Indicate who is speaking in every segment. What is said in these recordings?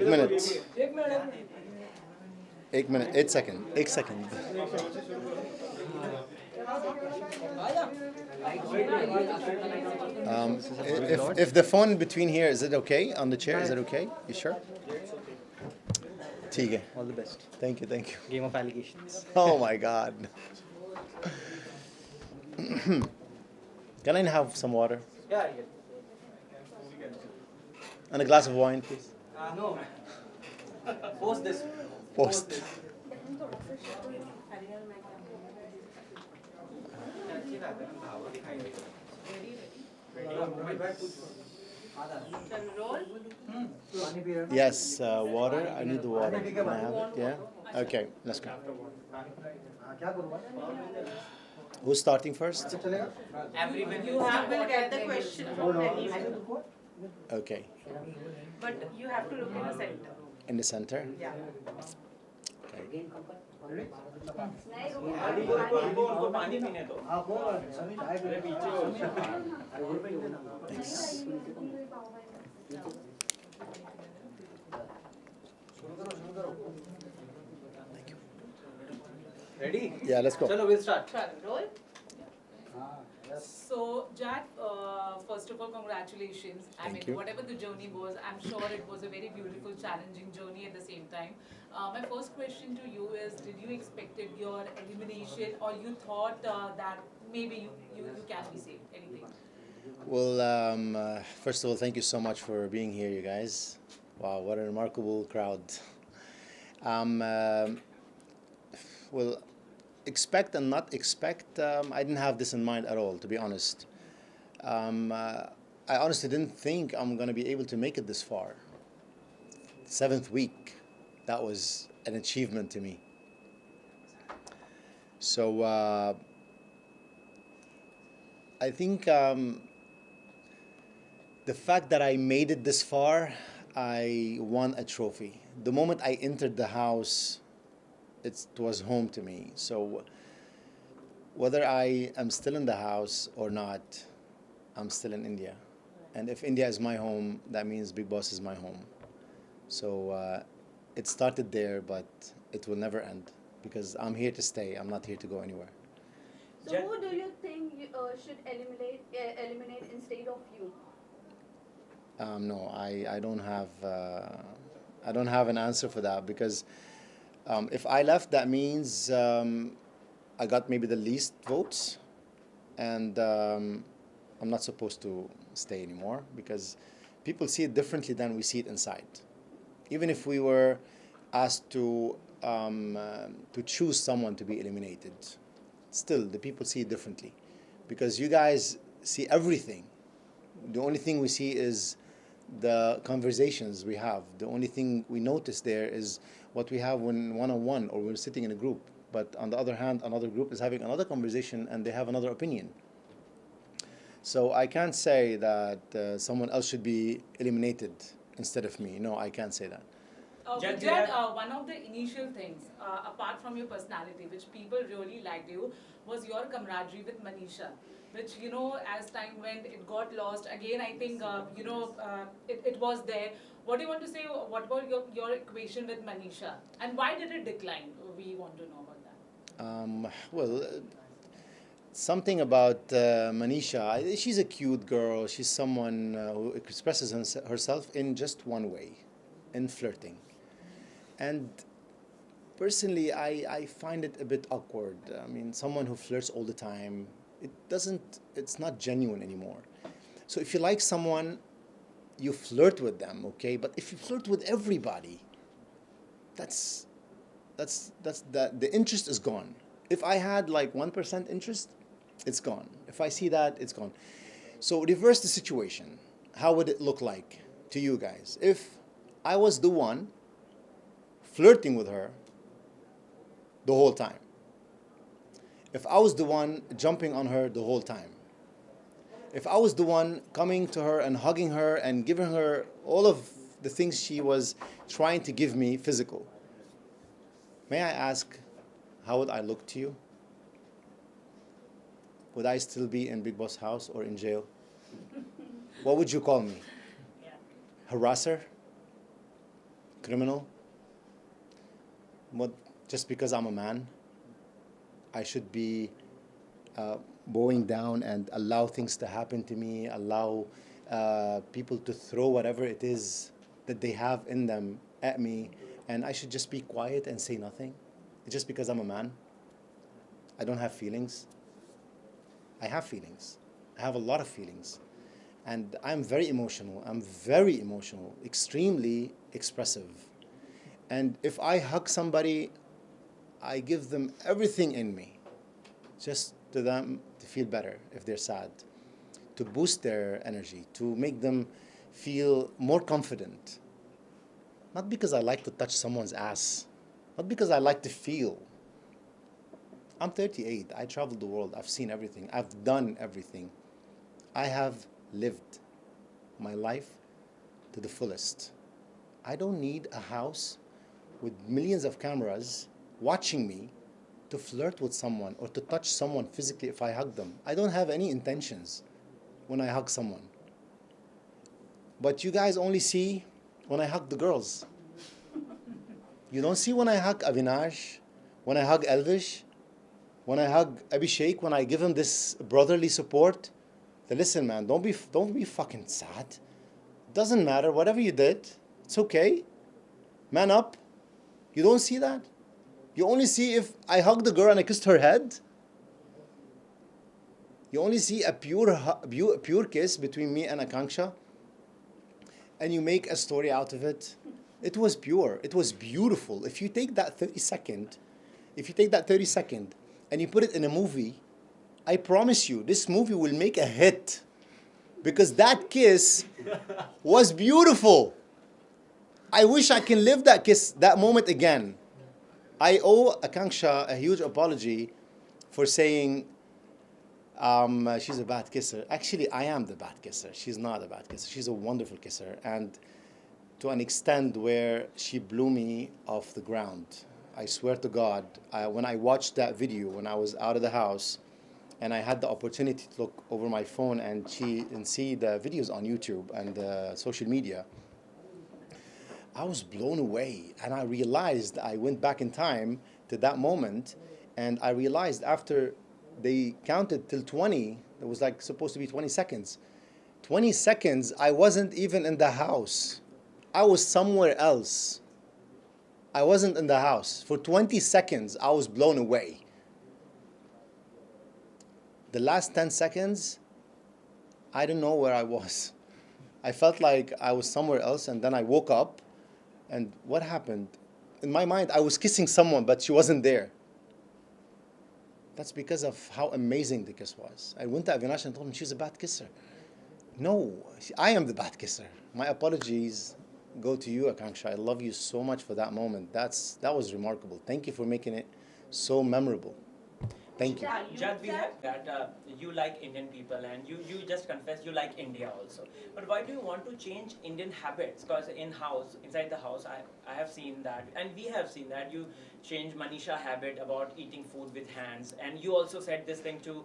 Speaker 1: minutes. 1 minute, 8 seconds. 8 seconds. If the phone between here, is it okay on the chair? Is it okay? You sure? ठीक है.
Speaker 2: All the best.
Speaker 1: Thank you, thank you.
Speaker 2: Game of allegations.
Speaker 1: Oh my God. Can I have some water
Speaker 2: Yeah.
Speaker 1: and a glass of wine, please?
Speaker 2: No. Post this.
Speaker 1: Post. Yes, water. I need the water. Can I have it? Yeah. Okay, let's go. Who's starting first?
Speaker 3: Everyone you will get the question from anyone,
Speaker 1: Okay,
Speaker 3: but you have to look in the center.
Speaker 1: in the center.
Speaker 3: Yeah.
Speaker 1: Okay. Thanks. Thank you.
Speaker 2: Ready?
Speaker 1: Yeah, let's go.
Speaker 2: Chalo, we'll start.
Speaker 3: Roll.
Speaker 4: So, Jack, first of all, congratulations.
Speaker 1: Thank you.
Speaker 4: Whatever the journey was, I'm sure it was a very beautiful, challenging journey at the same time. My first question to you is, did you expected your elimination, or you thought that maybe you can be saved? Anything?
Speaker 1: Well, first of all, thank you so much for being here, you guys. Wow, what a remarkable crowd. Um, well, expect and not expect, I didn't have this in mind at all, to be honest. I honestly didn't think I'm going to be able to make it this far. 7th week, that was an achievement to me. So I think the fact that I made it this far, I won a trophy. The moment I entered the house, it was home to me. So whether I am still in the house or not, I'm still in India. And if India is my home, that means Bigg Boss is my home. So it started there, but it will never end because I'm here to stay. I'm not here to go anywhere.
Speaker 5: So who do you think should eliminate instead of you?
Speaker 1: No, I don't have an answer for that because if I left, that means I got maybe the least votes, and I'm not supposed to stay anymore because people see it differently than we see it inside. Even if we were asked to choose someone to be eliminated, still the people see it differently because you guys see everything. The only thing we see is the conversations we have. The only thing we notice there is what we have when one-on-one or we're sitting in a group. But on the other hand, another group is having another conversation and they have another opinion. So I can't say that someone else should be eliminated instead of me. No, I can't say that.
Speaker 4: Jack, one of the initial things, apart from your personality, which people really liked you, was your camaraderie with Manisha, which, as time went, it got lost. Again, I think, it was there. What do you want to say? What about your equation with Manisha? And why did it decline? We want to know about that.
Speaker 1: Well, something about Manisha. She's a cute girl. She's someone who expresses herself in just one way, in flirting. And personally, I find it a bit awkward. I mean, someone who flirts all the time, it's not genuine anymore. So if you like someone, you flirt with them, okay? But if you flirt with everybody, the interest is gone. If I had like 1% interest, it's gone. If I see that, it's gone. So reverse the situation. How would it look like to you guys if I was the one flirting with her the whole time? If I was the one jumping on her the whole time? If I was the one coming to her and hugging her and giving her all of the things she was trying to give me physical? May I ask, how would I look to you? Would I still be in Bigg Boss house or in jail? What would you call me?
Speaker 4: Yeah.
Speaker 1: Harasser? criminal. What, just because I'm a man, I should be bowing down and allow things to happen to me, allow people to throw whatever it is that they have in them at me, and I should just be quiet and say nothing? Just because I'm a man? I don't have feelings. I have feelings. I have a lot of feelings. And I'm very emotional. I'm very emotional, extremely expressive. And if I hug somebody, I give them everything in me, just to them to feel better if they're sad, to boost their energy, to make them feel more confident. Not because I like to touch someone's ass, not because I like to feel. I'm 38. I traveled the world. I've seen everything. I've done everything. I have lived my life to the fullest. I don't need a house with millions of cameras watching me to flirt with someone or to touch someone physically if I hug them. I don't have any intentions when I hug someone. But you guys only see when I hug the girls. You don't see when I hug Avinash, when I hug Elvish, when I hug Abhishek, when I give him this brotherly support. Then listen, man, don't be fucking sad. Doesn't matter, whatever you did, it's okay. Man up. You don't see that? You only see if I hugged the girl and I kissed her head. You only see a pure kiss between me and Akanksha, and you make a story out of it. It was pure. It was beautiful. If you take that 30-second, and you put it in a movie, I promise you, this movie will make a hit, because that kiss was beautiful. I wish I can live that moment again. I owe Akanksha a huge apology for saying she's a bad kisser. Actually, I am the bad kisser. She's not a bad kisser. She's a wonderful kisser. And to an extent where she blew me off the ground. I swear to God, when I watched that video, when I was out of the house, and I had the opportunity to look over my phone and see the videos on YouTube and social media, I was blown away. And I realized, I went back in time to that moment, and I realized after they counted till 20, it was like supposed to be 20 seconds. 20 seconds, I wasn't even in the house. I was somewhere else. I wasn't in the house. For 20 seconds, I was blown away. The last 10 seconds, I don't know where I was. I felt like I was somewhere else, and then I woke up, and what happened? In my mind, I was kissing someone, but she wasn't there. That's because of how amazing the kiss was. I went to Avinash and told him she's a bad kisser. No, I am the bad kisser. My apologies go to you, Akanksha. I love you so much for that moment. That was remarkable. Thank you for making it so memorable. Thank you.
Speaker 2: Jad, we have that you like Indian people, and you just confessed you like India also. But why do you want to change Indian habits? Because inside the house, I have seen that, and we have seen that you change Manisha habit about eating food with hands, and you also said this thing to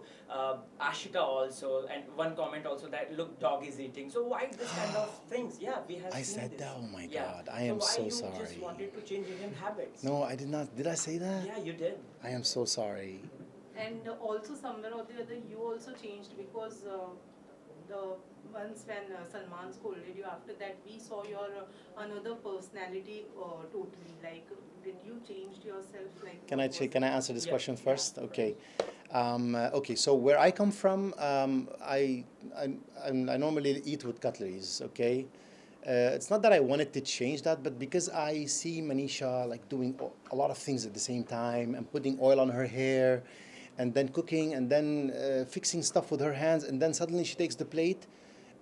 Speaker 2: Ashika also, and one comment also that look, dog is eating. So why this kind of things? Yeah, we have.
Speaker 1: I
Speaker 2: seen
Speaker 1: said
Speaker 2: this.
Speaker 1: that. Oh my
Speaker 2: Yeah.
Speaker 1: God, I am so
Speaker 2: why
Speaker 1: sorry.
Speaker 2: you just wanted to change Indian habits?
Speaker 1: No, I did not. Did I say that?
Speaker 2: Yeah, you did.
Speaker 1: I am so sorry.
Speaker 3: And also somewhere or the other you also changed, because the once when Salman scolded you, after that we saw your another personality totally. Like, did you change yourself? Like,
Speaker 1: Can I answer this
Speaker 2: Yeah.
Speaker 1: question first? Okay. Okay. So where I come from, I normally eat with cutleries. Okay. It's not that I wanted to change that, but because I see Manisha like doing a lot of things at the same time, and putting oil on her hair, and then cooking, and then fixing stuff with her hands, and then suddenly she takes the plate.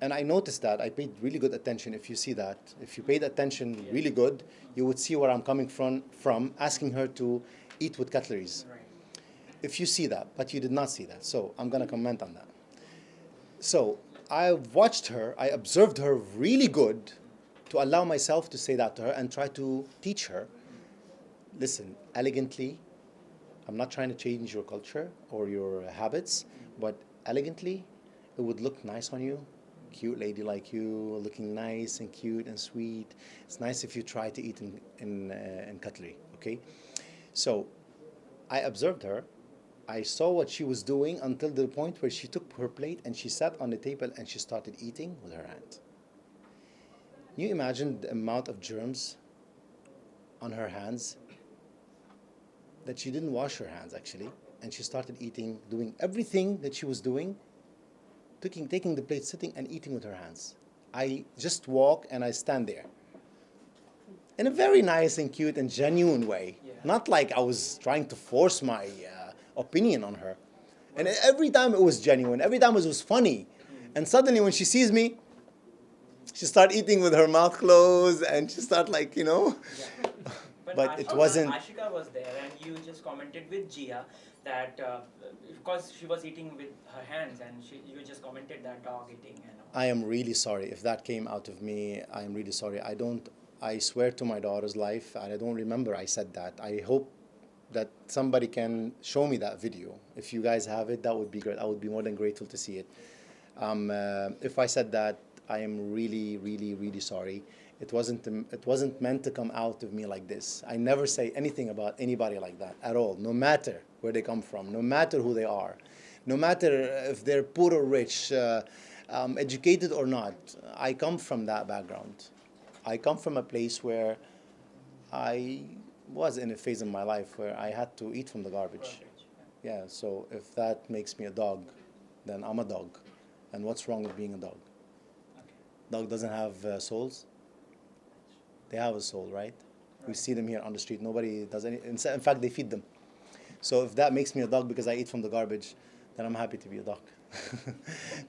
Speaker 1: And I noticed that. I paid really good attention. If you see that, if you paid attention really good, you would see where I'm coming from asking her to eat with cutleries.
Speaker 2: Right.
Speaker 1: If you see that, but you did not see that. So I'm going to comment on that. So I watched her, I observed her really good to allow myself to say that to her and try to teach her. Listen, elegantly, I'm not trying to change your culture or your habits, but elegantly, it would look nice on you. cute lady like you, looking nice and cute and sweet. It's nice if you try to eat in cutlery, okay? So I observed her. I saw what she was doing until the point where she took her plate and she sat on the table and she started eating with her hand. Can you imagine the amount of germs on her hands? That she didn't wash her hands actually, and she started eating, doing everything that she was doing, taking the plate, sitting and eating with her hands. I just walk and I stand there. In a very nice and cute and genuine way.
Speaker 2: Yeah.
Speaker 1: Not like I was trying to force my opinion on her. And every time it was genuine, every time it was funny. And suddenly when she sees me, she start eating with her mouth closed and she start like,
Speaker 2: Yeah.
Speaker 1: But it
Speaker 2: Ashika,
Speaker 1: wasn't-
Speaker 2: Ashika was there, and you just commented with Jia that because she was eating with her hands, and you just commented that dog eating and all.
Speaker 1: I am really sorry if that came out of me. I am really sorry. I swear to my daughter's life, and I don't remember I said that. I hope that somebody can show me that video. If you guys have it, that would be great. I would be more than grateful to see it. If I said that, I am really, really, really sorry. It wasn't meant to come out of me like this. I never say anything about anybody like that at all, no matter where they come from, no matter who they are, no matter if they're poor or rich, educated or not. I come from that background. I come from a place where I was in a phase in my life where I had to eat from the garbage. Yeah, so if that makes me a dog, then I'm a dog. And what's wrong with being a dog? Dog doesn't have souls? They have a soul, right? We see them here on the street. Nobody does any. In fact, they feed them. So if that makes me a dog because I eat from the garbage, then I'm happy to be a dog.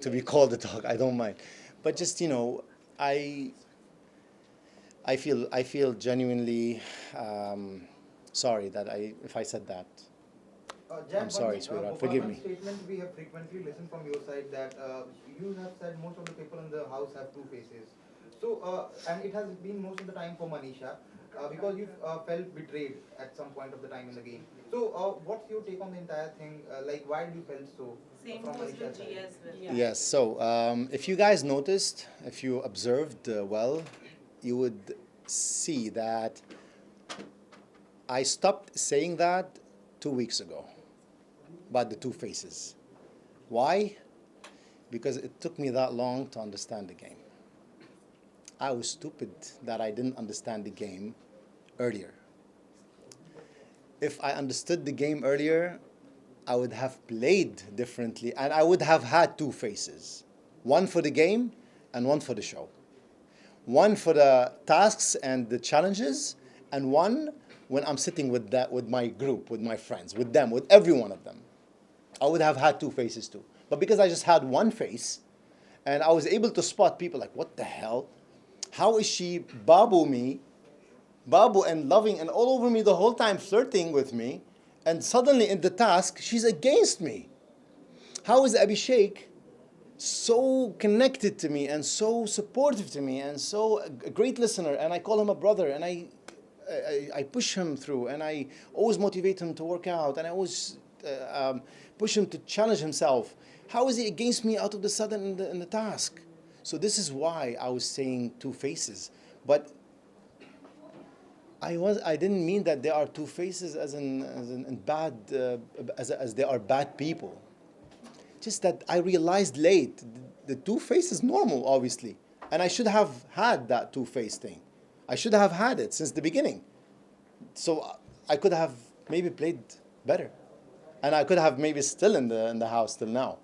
Speaker 1: To be called a dog, I don't mind. But just I feel genuinely sorry that if I said that.
Speaker 6: Jack,
Speaker 1: I'm sorry,
Speaker 6: one
Speaker 1: sweetheart. Forgive
Speaker 6: one
Speaker 1: me.
Speaker 6: statement we have frequently listened from your side that you have said most of the people in the house have two faces. So, and it has been most of the time for Manisha because you felt betrayed at some point of the time in the game. So, what's your take on the entire thing? Like, why do you felt so?
Speaker 3: Same
Speaker 6: from
Speaker 3: goes
Speaker 6: Manisha's
Speaker 3: with
Speaker 6: side?
Speaker 3: G as well.
Speaker 4: Yeah.
Speaker 1: Yes, so if you guys noticed, if you observed well, you would see that I stopped saying that 2 weeks ago about the two faces. Why? Because it took me that long to understand the game. I was stupid that I didn't understand the game earlier. If I understood the game earlier, I would have played differently and I would have had two faces. One for the game and one for the show. One for the tasks and the challenges, and one when I'm sitting with my group, with my friends, with them, with every one of them. I would have had two faces too. But because I just had one face, and I was able to spot people like, what the hell? How is she Babu and loving and all over me the whole time, flirting with me, and suddenly in the task, she's against me? How is Abhishek so connected to me and so supportive to me and so a great listener, and I call him a brother, and I push him through, and I always motivate him to work out, and I always push him to challenge himself. How is he against me out of the sudden in the task? So this is why I was saying two faces. But I didn't mean that they are two faces as in bad as they are bad people. Just that I realized late the two face is normal, obviously, and I should have had that two face thing. I should have had it since the beginning. So I could have maybe played better, and I could have maybe still in the house till now.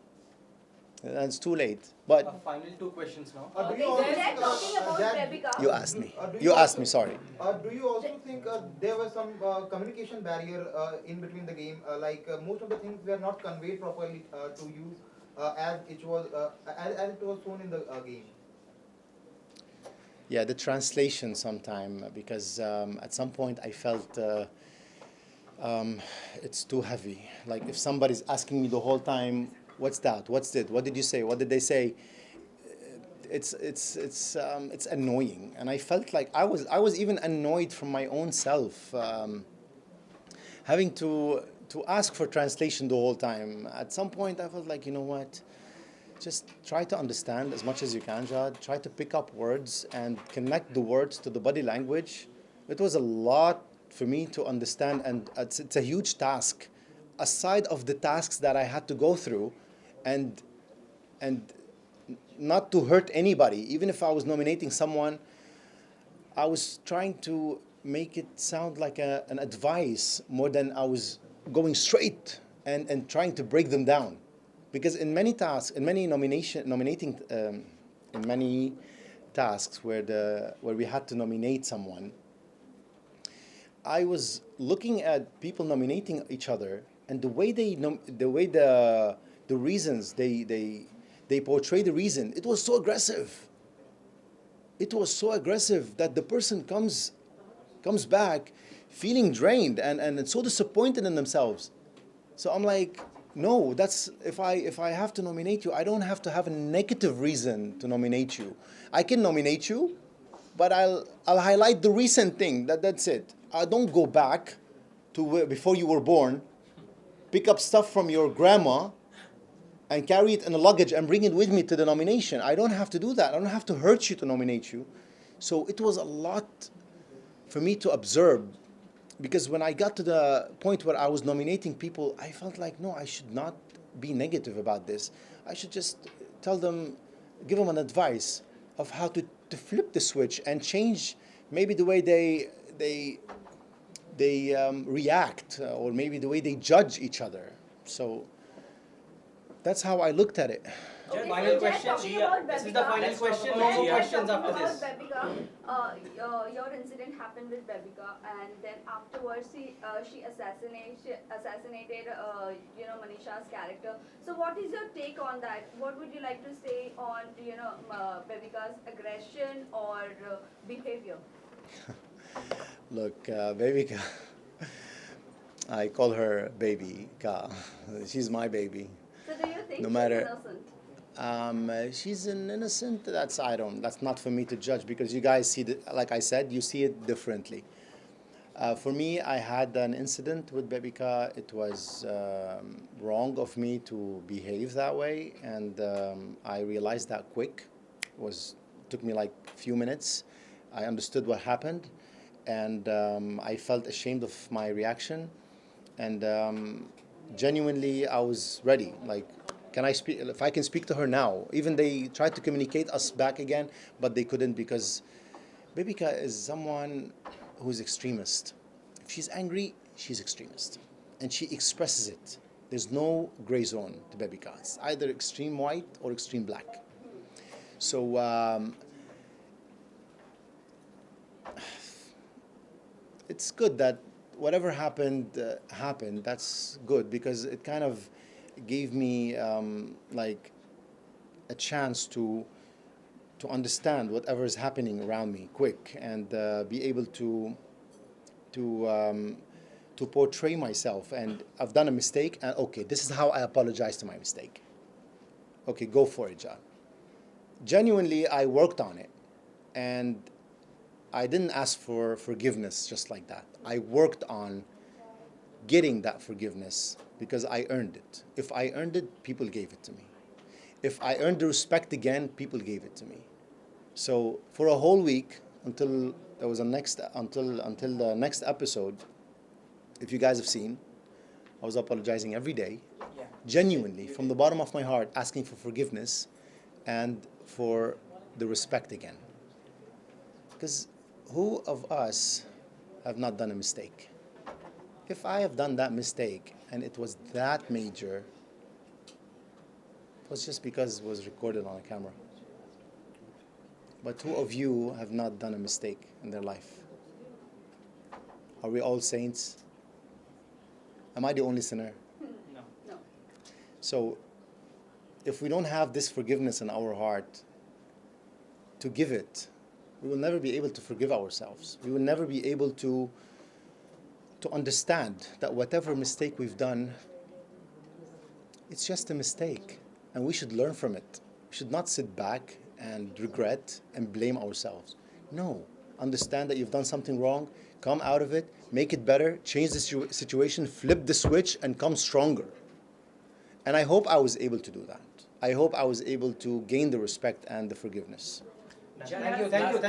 Speaker 1: And it's too late. But
Speaker 7: Final two questions now.
Speaker 6: Do
Speaker 5: Okay,
Speaker 6: you
Speaker 5: so
Speaker 6: also
Speaker 5: Jack,
Speaker 6: think,
Speaker 5: talking about
Speaker 6: Jack,
Speaker 5: Rebecca.
Speaker 1: you asked me.
Speaker 6: do
Speaker 1: You asked me. Sorry.
Speaker 6: Do you also think there was some communication barrier in between the game? Most of the things were not conveyed properly to you as it was shown in the game.
Speaker 1: Yeah, the translation sometime, because at some point I felt it's too heavy. Like if somebody's asking me the whole time, what's that? What's it? What did you say? What did they say? It's annoying, and I felt like I was even annoyed from my own self, having to ask for translation the whole time. At some point, I felt like, you know what? just try to understand as much as you can, Jad. Try to pick up words and connect the words to the body language. It was a lot for me to understand, and it's a huge task. Aside of the tasks that I had to go through, and not to hurt anybody, even if I was nominating someone, I was trying to make it sound like an advice more than I was going straight and trying to break them down. Because in many tasks, in many in many tasks where we had to nominate someone, I was looking at people nominating each other, and the way the reasons they portray the reason, it was so aggressive. It was so aggressive that the person comes back feeling drained and so disappointed in themselves. So I'm like, no, that's if I have to nominate you, I don't have to have a negative reason to nominate you. I can nominate you, but I'll highlight the recent thing. That's it. I don't go back to before you were born, pick up stuff from your grandma, and carry it in a luggage and bring it with me to the nomination. I don't have to do that. I don't have to hurt you to nominate you. So it was a lot for me to observe, because when I got to the point where I was nominating people, I felt like, no, I should not be negative about this. I should just tell them, give them an advice of how to flip the switch and change maybe the way they react, or maybe the way they judge each other. So that's how I looked at it.
Speaker 5: Okay,
Speaker 2: Final
Speaker 5: so
Speaker 2: question,
Speaker 5: talking
Speaker 2: Jia.
Speaker 5: about
Speaker 2: This
Speaker 5: Babika,
Speaker 2: is the final question.
Speaker 5: Jen,
Speaker 2: No more
Speaker 5: Jen,
Speaker 2: questions
Speaker 5: talking
Speaker 2: after
Speaker 5: about
Speaker 2: this.
Speaker 5: Babika, your incident happened with Babika, and then afterwards she assassinated Manisha's character. So what is your take on that? What would you like to say on Babika's aggression or behavior?
Speaker 1: Look, baby Ka, I call her baby Ka. She's my baby.
Speaker 5: So do you think
Speaker 1: No
Speaker 5: she's
Speaker 1: matter-
Speaker 5: innocent?
Speaker 1: She's an innocent. That's not for me to judge, because you guys see like I said, you see it differently. For me, I had an incident with Babika. It was wrong of me to behave that way, and I realized that quick. Took me like a few minutes. I understood what happened, and I felt ashamed of my reaction, and genuinely I was ready. Like, can I speak? If I can speak to her now, even they tried to communicate us back again, but they couldn't, because Babika is someone who's extremist. If she's angry, she's extremist, and she expresses it. There's no gray zone to Babika. It's either extreme white or extreme black. So it's good that whatever happened happened. That's good, because it kind of gave me like a chance to understand whatever is happening around me quick, and be able to portray myself. And I've done a mistake, and okay, this is how I apologize to my mistake. Okay, go for it, John. Genuinely, I worked on it, and I didn't ask for forgiveness just like that. I worked on getting that forgiveness, because I earned it. If I earned it, people gave it to me. If I earned the respect again, people gave it to me. So for a whole week, until the next episode, if you guys have seen, I was apologizing every day,
Speaker 2: Yeah.
Speaker 1: genuinely, from the bottom of my heart, asking for forgiveness and for the respect again. Because who of us have not done a mistake? If I have done that mistake and it was that major, it was just because it was recorded on a camera. But who of you have not done a mistake in their life? Are we all saints? Am I the only sinner?
Speaker 2: No.
Speaker 5: No.
Speaker 1: So, if we don't have this forgiveness in our heart to give it, we will never be able to forgive ourselves. We will never be able to understand that whatever mistake we've done, it's just a mistake, and we should learn from it. We should not sit back and regret and blame ourselves. No, understand that you've done something wrong, come out of it, make it better, change the situation, flip the switch, and come stronger. And I hope I was able to do that. I hope I was able to gain the respect and the forgiveness.
Speaker 6: Thank you. No, thank you.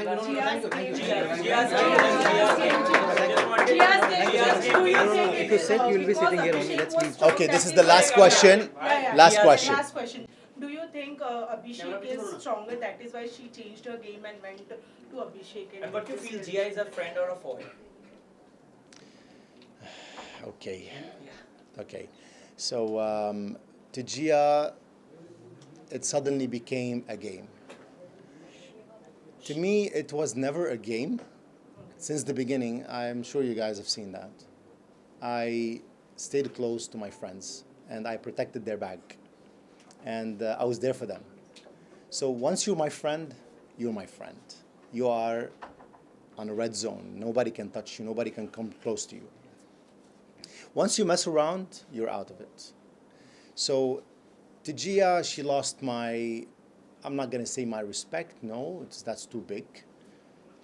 Speaker 7: If you sit, you'll be sitting here only. Let's leave.
Speaker 1: Okay, this is the last question. Last question.
Speaker 3: Last question. Do you think Abhishek is stronger? That is why she changed her game and went to Abhishek.
Speaker 2: And what do you feel, Jia is a friend or a foe?
Speaker 1: Okay. Okay. So to Gia, it suddenly became a game. To me, it was never a game. Since the beginning, I'm sure you guys have seen that. I stayed close to my friends and I protected their back. And I was there for them. So once you're my friend, you're my friend. You are on a red zone. Nobody can touch you. Nobody can come close to you. Once you mess around, you're out of it. So to Gia, she lost my, I'm not going to say my respect. No, that's too big.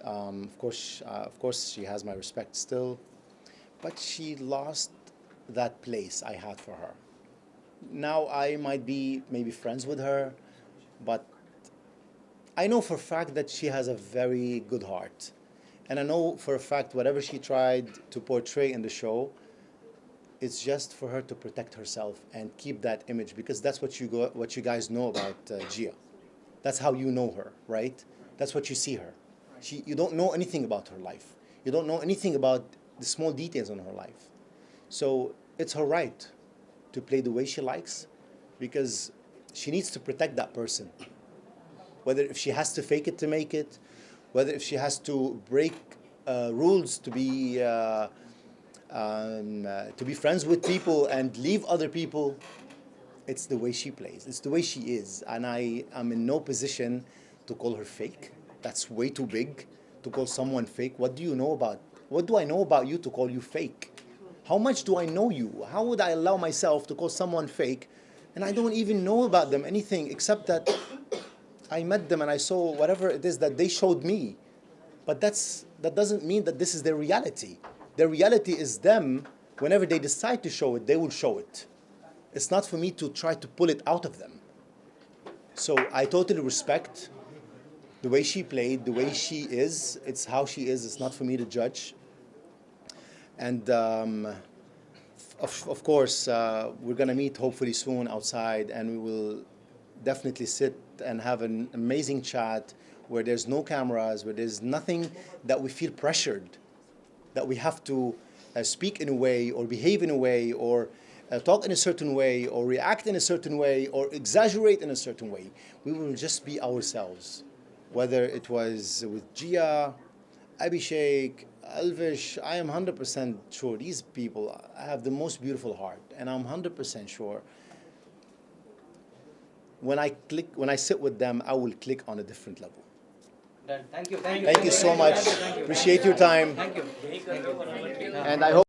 Speaker 1: Of course, she has my respect still. But she lost that place I had for her. Now I might be maybe friends with her, but I know for a fact that she has a very good heart. And I know for a fact whatever she tried to portray in the show, it's just for her to protect herself and keep that image, because that's what you guys know about Gia. That's how you know her, right? That's what you see her. You don't know anything about her life. You don't know anything about the small details in her life. So it's her right to play the way she likes, because she needs to protect that person. Whether if she has to fake it to make it, whether if she has to break rules to be friends with people and leave other people, it's the way she plays. It's the way she is. And I am in no position to call her fake. That's way too big to call someone fake. What do I know about you to call you fake? How much do I know you? How would I allow myself to call someone fake? And I don't even know about them anything except that I met them and I saw whatever it is that they showed me. But that doesn't mean that this is their reality. Their reality is them. Whenever they decide to show it, they will show it. It's not for me to try to pull it out of them. So I totally respect the way she played, the way she is. It's how she is. It's not for me to judge. And of course, we're going to meet hopefully soon outside, and we will definitely sit and have an amazing chat where there's no cameras, where there's nothing that we feel pressured, that we have to speak in a way or behave in a way or talk in a certain way or react in a certain way or exaggerate in a certain way. We will just be ourselves. Whether it was with Gia, Abhishek, Alvish, I am 100% sure these people have the most beautiful heart, and I'm 100% sure when I sit with them, I will click on a different level.
Speaker 7: Done. Thank you.
Speaker 1: Thank you so much. Appreciate your time.
Speaker 7: Thank you.
Speaker 1: And I hope